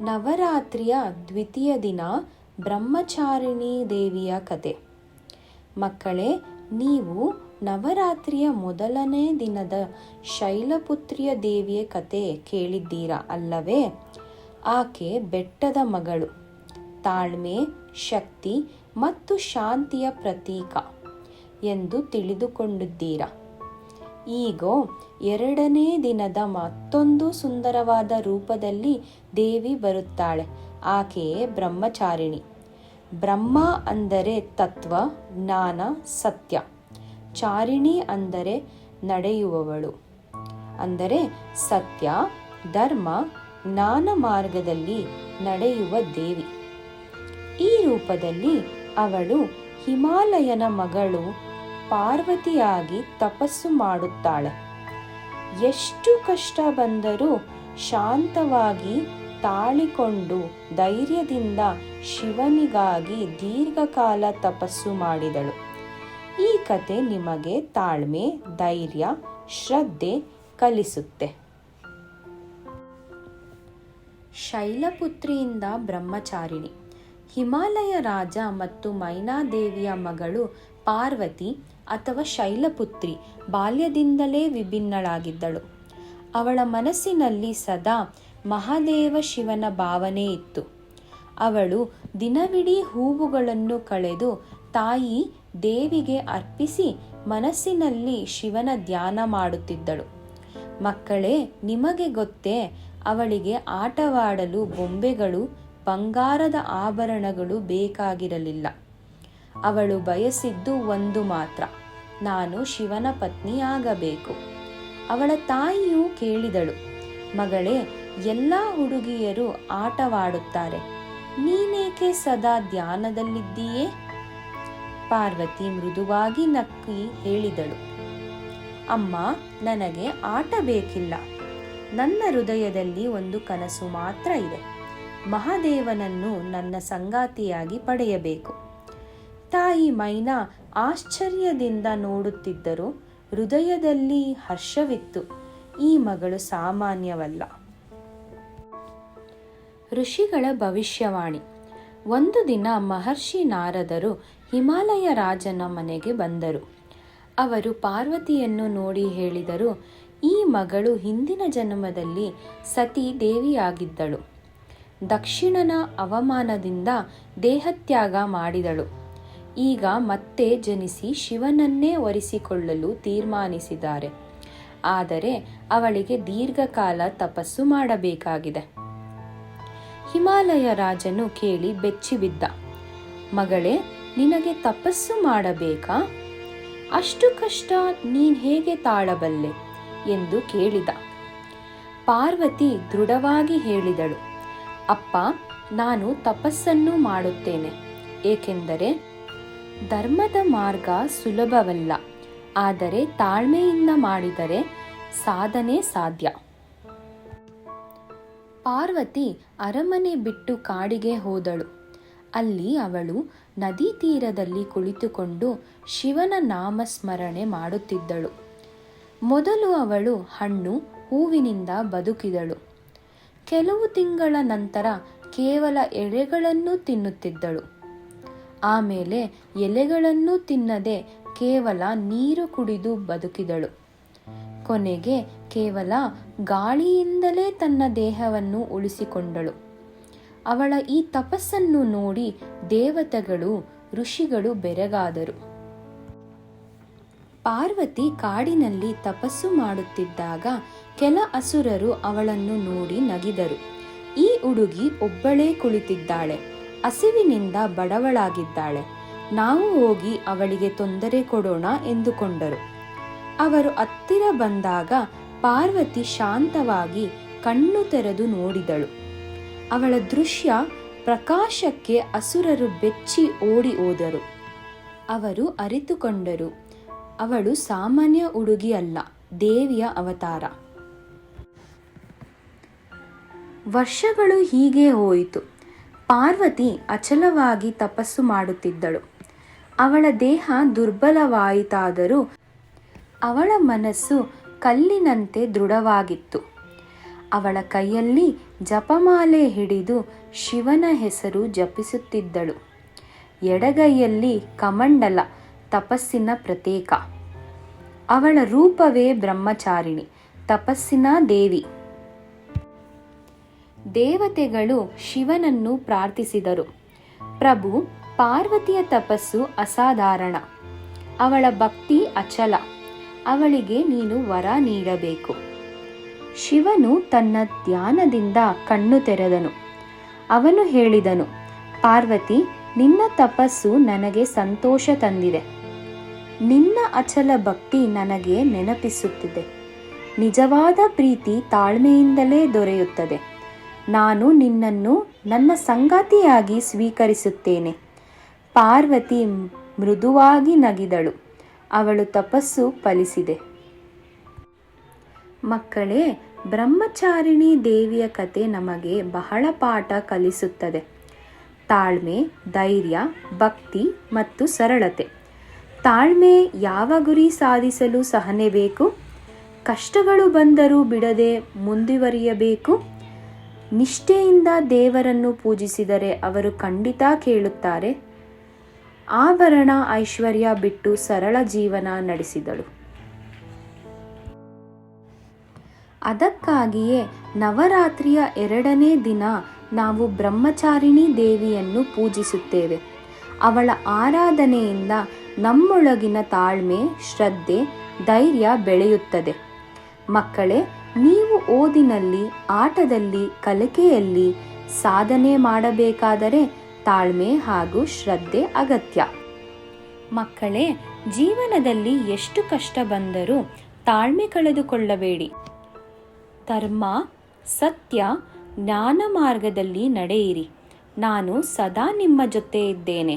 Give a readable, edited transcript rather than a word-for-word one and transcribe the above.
ನವರಾತ್ರಿಯ ದ್ವಿತೀಯ ದಿನ ಬ್ರಹ್ಮಚಾರಿಣಿ ದೇವಿಯ ಕತೆ. ಮಕ್ಕಳೇ, ನೀವು ನವರಾತ್ರಿಯ ಮೊದಲನೇ ದಿನದ ಶೈಲಪುತ್ರಿಯ ದೇವಿಯ ಕತೆ ಕೇಳಿದ್ದೀರಾ ಅಲ್ಲವೇ? ಆಕೆ ಬೆಟ್ಟದ ಮಗಳು, ತಾಳ್ಮೆ, ಶಕ್ತಿ ಮತ್ತು ಶಾಂತಿಯ ಪ್ರತೀಕ ಎಂದು ತಿಳಿದುಕೊಂಡಿದ್ದೀರಾ. ಈಗ ಎರಡನೇ ದಿನದ ಮತ್ತೊಂದು ಸುಂದರವಾದ ರೂಪದಲ್ಲಿ ದೇವಿ ಬರುತ್ತಾಳೆ. ಆಕೆಯೇ ಬ್ರಹ್ಮಚಾರಿಣಿ. ಬ್ರಹ್ಮ ಅಂದರೆ ತತ್ವ, ಜ್ಞಾನ, ಸತ್ಯ. ಚಾರಿಣಿ ಅಂದರೆ ನಡೆಯುವವಳು, ಅಂದರೆ ಸತ್ಯ, ಧರ್ಮ, ಜ್ಞಾನ ಮಾರ್ಗದಲ್ಲಿ ನಡೆಯುವ ದೇವಿ. ಈ ರೂಪದಲ್ಲಿ ಅವಳು ಹಿಮಾಲಯನ ಮಗಳು ಪಾರ್ವತಿಯಾಗಿ ತಪಸ್ಸು ಮಾಡುತ್ತಾಳೆ. ಎಷ್ಟು ಕಷ್ಟ ಬಂದರೂ ಶಾಂತವಾಗಿ ತಾಳಿಕೊಂಡು ಧೈರ್ಯದಿಂದ ಶಿವನಿಗಾಗಿ ದೀರ್ಘಕಾಲ ತಪಸ್ಸು ಮಾಡಿದಳು. ಈ ಕತೆ ನಿಮಗೆ ತಾಳ್ಮೆ, ಧೈರ್ಯ, ಶ್ರದ್ಧೆ ಕಲಿಸುತ್ತೆ. ಶೈಲಪುತ್ರಿಯಿಂದ ಬ್ರಹ್ಮಚಾರಿಣಿ. ಹಿಮಾಲಯ ರಾಜ ಮತ್ತು ಮೈನಾದೇವಿಯ ಮಗಳು ಪಾರ್ವತಿ ಅಥವಾ ಶೈಲಪುತ್ರಿ ಬಾಲ್ಯದಿಂದಲೇ ವಿಭಿನ್ನಳಾಗಿದ್ದಳು. ಅವಳ ಮನಸ್ಸಿನಲ್ಲಿ ಸದಾ ಮಹಾದೇವ ಶಿವನ ಭಾವನೆ ಇತ್ತು. ಅವಳು ದಿನವಿಡೀ ಹೂವುಗಳನ್ನು ಕಳೆದು ತಾಯಿ ದೇವಿಗೆ ಅರ್ಪಿಸಿ ಮನಸ್ಸಿನಲ್ಲಿ ಶಿವನ ಧ್ಯಾನ ಮಾಡುತ್ತಿದ್ದಳು. ಮಕ್ಕಳೇ, ನಿಮಗೆ ಗೊತ್ತೇ, ಅವಳಿಗೆ ಆಟವಾಡಲು ಬೊಂಬೆಗಳು, ಬಂಗಾರದ ಆಭರಣಗಳು ಬೇಕಾಗಿರಲಿಲ್ಲ. ಅವಳು ಬಯಸಿದ್ದು ಒಂದು ಮಾತ್ರ, ನಾನು ಶಿವನ ಪತ್ನಿಯಾಗಬೇಕು. ಅವಳ ತಾಯಿಯು ಕೇಳಿದಳು, ಮಗಳೇ, ಎಲ್ಲ ಹುಡುಗಿಯರು ಆಟವಾಡುತ್ತಾರೆ, ನೀನೇಕೆ ಸದಾ ಧ್ಯಾನದಲ್ಲಿದ್ದೀಯೇ? ಪಾರ್ವತಿ ಮೃದುವಾಗಿ ನಕ್ಕಿ ಹೇಳಿದಳು, ಅಮ್ಮ, ನನಗೆ ಆಟ ಬೇಕಿಲ್ಲ. ನನ್ನ ಹೃದಯದಲ್ಲಿ ಒಂದು ಕನಸು ಮಾತ್ರ ಇದೆ. ಮಹಾದೇವನನ್ನು ನನ್ನ ಸಂಗಾತಿಯಾಗಿ ಪಡೆಯಬೇಕು. ತಾಯಿ ಮೈನಾ ಆಶ್ಚರ್ಯದಿಂದ ನೋಡುತ್ತಿದ್ದರು. ಹೃದಯದಲ್ಲಿ ಹರ್ಷವಿತ್ತು. ಈ ಮಗಳು ಸಾಮಾನ್ಯವಲ್ಲ. ಋಷಿಗಳ ಭವಿಷ್ಯವಾಣಿ. ಒಂದು ದಿನ ಮಹರ್ಷಿ ನಾರದರು ಹಿಮಾಲಯ ರಾಜನ ಮನೆಗೆ ಬಂದರು. ಅವರು ಪಾರ್ವತಿಯನ್ನು ನೋಡಿ ಹೇಳಿದರು, ಈ ಮಗಳು ಹಿಂದಿನ ಜನ್ಮದಲ್ಲಿ ಸತಿ ದೇವಿಯಾಗಿದ್ದಳು. ದಕ್ಷಿಣನ ಅವಮಾನದಿಂದ ದೇಹತ್ಯಾಗ ಮಾಡಿದಳು. ಈಗ ಮತ್ತೆ ಜನಿಸಿ ಶಿವನನ್ನೇ ಒಲಿಸಿಕೊಳ್ಳಲು ತೀರ್ಮಾನಿಸಿದ್ದಾರೆ. ಆದರೆ ಅವಳಿಗೆ ದೀರ್ಘಕಾಲ ತಪಸ್ಸು ಮಾಡಬೇಕಾಗಿದೆ. ಹಿಮಾಲಯ ರಾಜನು ಕೇಳಿ ಬೆಚ್ಚಿಬಿದ್ದ. ಮಗಳೇ, ನಿನಗೆ ತಪಸ್ಸು ಮಾಡಬೇಕಾ? ಅಷ್ಟು ಕಷ್ಟ ನೀನ್ ಹೇಗೆ ತಾಳಬಲ್ಲೆ ಎಂದು ಕೇಳಿದ. ಪಾರ್ವತಿ ದೃಢವಾಗಿ ಹೇಳಿದಳು, ಅಪ್ಪ, ನಾನು ತಪಸ್ಸನ್ನು ಮಾಡುತ್ತೇನೆ, ಏಕೆಂದರೆ ಧರ್ಮದ ಮಾರ್ಗ ಸುಲಭವಲ್ಲ, ಆದರೆ ತಾಳ್ಮೆಯಿಂದ ಮಾಡಿದರೆ ಸಾಧನೆ ಸಾಧ್ಯ. ಪಾರ್ವತಿ ಅರಮನೆ ಬಿಟ್ಟು ಕಾಡಿಗೆ ಹೋದಳು. ಅಲ್ಲಿ ಅವಳು ನದಿ ತೀರದಲ್ಲಿ ಕುಳಿತುಕೊಂಡು ಶಿವನ ನಾಮಸ್ಮರಣೆ ಮಾಡುತ್ತಿದ್ದಳು. ಮೊದಲು ಅವಳು ಹಣ್ಣು, ಹೂವಿನಿಂದ ಬದುಕಿದಳು. ಕೆಲವು ತಿಂಗಳ ನಂತರ ಕೇವಲ ಎಲೆಗಳನ್ನು ತಿನ್ನುತ್ತಿದ್ದಳು. ಆಮೇಲೆ ಎಲೆಗಳನ್ನು ತಿನ್ನದೆ ಕೇವಲ ನೀರು ಕುಡಿದು ಬದುಕಿದಳು. ಕೊನೆಗೆ ಕೇವಲ ಗಾಳಿಯಿಂದಲೇ ತನ್ನ ದೇಹವನ್ನು ಉಳಿಸಿಕೊಂಡಳು. ಅವಳ ಈ ತಪಸ್ಸನ್ನು ನೋಡಿ ದೇವತೆಗಳು, ಋಷಿಗಳು ಬೆರಗಾದರು. ಪಾರ್ವತಿ ಕಾಡಿನಲ್ಲಿ ತಪಸ್ಸು ಮಾಡುತ್ತಿದ್ದಾಗ ಕೆಲ ಅಸುರರು ಅವಳನ್ನು ನೋಡಿ ನಗಿದರು. ಈ ಹುಡುಗಿ ಒಬ್ಬಳೇ ಕುಳಿತಿದ್ದಾಳೆ, ಹಸಿವಿನಿಂದ ಬಡವಳಾಗಿದ್ದಾಳೆ, ನಾವು ಹೋಗಿ ಅವಳಿಗೆ ತೊಂದರೆ ಕೊಡೋಣ ಎಂದುಕೊಂಡರು. ಅವರು ಹತ್ತಿರ ಬಂದಾಗ ಪಾರ್ವತಿ ಶಾಂತವಾಗಿ ಕಣ್ಣು ತೆರೆದು ನೋಡಿದಳು. ಅವಳ ದೃಶ್ಯ ಪ್ರಕಾಶಕ್ಕೆ ಅಸುರರು ಬೆಚ್ಚಿ ಓಡಿ ಹೋದರು. ಅವರು ಅರಿತುಕೊಂಡರು, ಅವಳು ಸಾಮಾನ್ಯ ಹುಡುಗಿಯಲ್ಲ, ದೇವಿಯ ಅವತಾರ. ವರ್ಷಗಳು ಹೀಗೆ ಹೋಯಿತು. ಪಾರ್ವತಿ ಅಚಲವಾಗಿ ತಪಸ್ಸು ಮಾಡುತ್ತಿದ್ದಳು. ಅವಳ ದೇಹ ದುರ್ಬಲವಾಯಿತಾದರೂ ಅವಳ ಮನಸ್ಸು ಕಲ್ಲಿನಂತೆ ದೃಢವಾಗಿತ್ತು. ಅವಳ ಕೈಯಲ್ಲಿ ಜಪಮಾಲೆ ಹಿಡಿದು ಶಿವನ ಹೆಸರು ಜಪಿಸುತ್ತಿದ್ದಳು. ಎಡಗೈಯಲ್ಲಿ ಕಮಂಡಲ, ತಪಸ್ಸಿನ ಪ್ರತೀಕ. ಅವಳ ರೂಪವೇ ಬ್ರಹ್ಮಚಾರಿಣಿ, ತಪಸ್ಸಿನ ದೇವಿ. ದೇವತೆಗಳು ಶಿವನನ್ನು ಪ್ರಾರ್ಥಿಸಿದರು. ಪ್ರಭು, ಪಾರ್ವತಿಯ ತಪಸ್ಸು ಅಸಾಧಾರಣ, ಅವಳ ಭಕ್ತಿ ಅಚಲ, ಅವಳಿಗೆ ನೀನು ವರ ನೀಡಬೇಕು. ಶಿವನು ತನ್ನ ಧ್ಯಾನದಿಂದ ಕಣ್ಣು ತೆರೆದನು. ಅವನು ಹೇಳಿದನು, ಪಾರ್ವತಿ, ನಿನ್ನ ತಪಸ್ಸು ನನಗೆ ಸಂತೋಷ ತಂದಿದೆ. ನಿನ್ನ ಅಚಲ ಭಕ್ತಿ ನನಗೆ ನೆನಪಿಸುತ್ತಿದೆ. ನಿಜವಾದ ಪ್ರೀತಿ ತಾಳ್ಮೆಯಿಂದಲೇ ದೊರೆಯುತ್ತದೆ. ನಾನು ನಿನ್ನನ್ನು ನನ್ನ ಸಂಗಾತಿಯಾಗಿ ಸ್ವೀಕರಿಸುತ್ತೇನೆ. ಪಾರ್ವತಿ ಮೃದುವಾಗಿ ನಗಿದಳು. ಅವಳು ತಪಸ್ಸು ಫಲಿಸಿದೆ. ಮಕ್ಕಳೇ, ಬ್ರಹ್ಮಚಾರಿಣಿ ದೇವಿಯ ಕತೆ ನಮಗೆ ಬಹಳ ಪಾಠ ಕಲಿಸುತ್ತದೆ. ತಾಳ್ಮೆ, ಧೈರ್ಯ, ಭಕ್ತಿ ಮತ್ತು ಸರಳತೆ. ತಾಳ್ಮೆ, ಯಾವ ಗುರಿ ಸಾಧಿಸಲು ಸಹನೆ ಬೇಕು. ಕಷ್ಟಗಳು ಬಂದರೂ ಬಿಡದೆ ಮುಂದುವರಿಯಬೇಕು. ನಿಷ್ಠೆಯಿಂದ ದೇವರನ್ನು ಪೂಜಿಸಿದರೆ ಅವರು ಖಂಡಿತ ಕೇಳುತ್ತಾರೆ. ಆಭರಣ ಐಶ್ವರ್ಯ ಬಿಟ್ಟು ಸರಳ ಜೀವನ ನಡೆಸಿದಳು. ಅದಕ್ಕಾಗಿಯೇ ನವರಾತ್ರಿಯ 2ನೇ ದಿನ ನಾವು ಬ್ರಹ್ಮಚಾರಿಣಿ ದೇವಿಯನ್ನು ಪೂಜಿಸುತ್ತೇವೆ. ಅವಳ ಆರಾಧನೆಯಿಂದ ನಮ್ಮೊಳಗಿನ ತಾಳ್ಮೆ, ಶ್ರದ್ಧೆ, ಧೈರ್ಯ ಬೆಳೆಯುತ್ತದೆ. ಮಕ್ಕಳೇ, ನೀವು ಓದಿನಲ್ಲಿ, ಆಟದಲ್ಲಿ, ಕಲಿಕೆಯಲ್ಲಿ ಸಾಧನೆ ಮಾಡಬೇಕಾದರೆ ತಾಳ್ಮೆ ಹಾಗೂ ಶ್ರದ್ಧೆ ಅಗತ್ಯ. ಮಕ್ಕಳೇ, ಜೀವನದಲ್ಲಿ ಎಷ್ಟು ಕಷ್ಟ ಬಂದರೂ ತಾಳ್ಮೆ ಕಳೆದುಕೊಳ್ಳಬೇಡಿ. ಧರ್ಮ, ಸತ್ಯ, ಜ್ಞಾನ ಮಾರ್ಗದಲ್ಲಿ ನಡೆಯಿರಿ. ನಾನು ಸದಾ ನಿಮ್ಮ ಜೊತೆ ಇದ್ದೇನೆ.